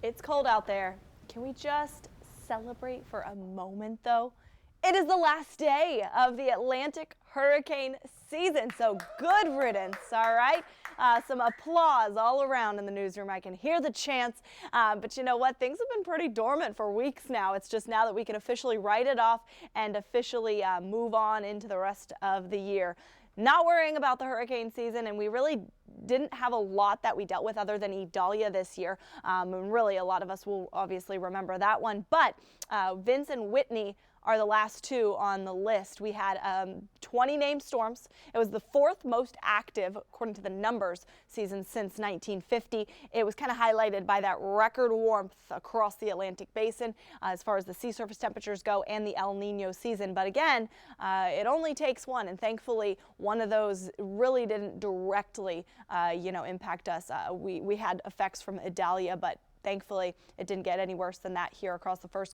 It's cold out there. Can we just celebrate for a moment, though? It is the last day of the Atlantic hurricane season, so good riddance, all right? Some applause all around in the newsroom. I can hear the chants, but you know what? Things have been pretty dormant for weeks now. It's just now that we can officially write it off and officially move on into the rest of the year. Not worrying about the hurricane season, and we really didn't have a lot that we dealt with other than Idalia this year. And really, a lot of us will obviously remember that one. But Vince and Whitney are the last two on the list. We had 20 named storms. It was the fourth most active, according to the numbers, season since 1950. It was kind of highlighted by that record warmth across the Atlantic basin as far as the sea surface temperatures go and the El Nino season. But again, it only takes one, and thankfully one of those really didn't directly impact us. We had effects from Idalia, but thankfully it didn't get any worse than that here across the first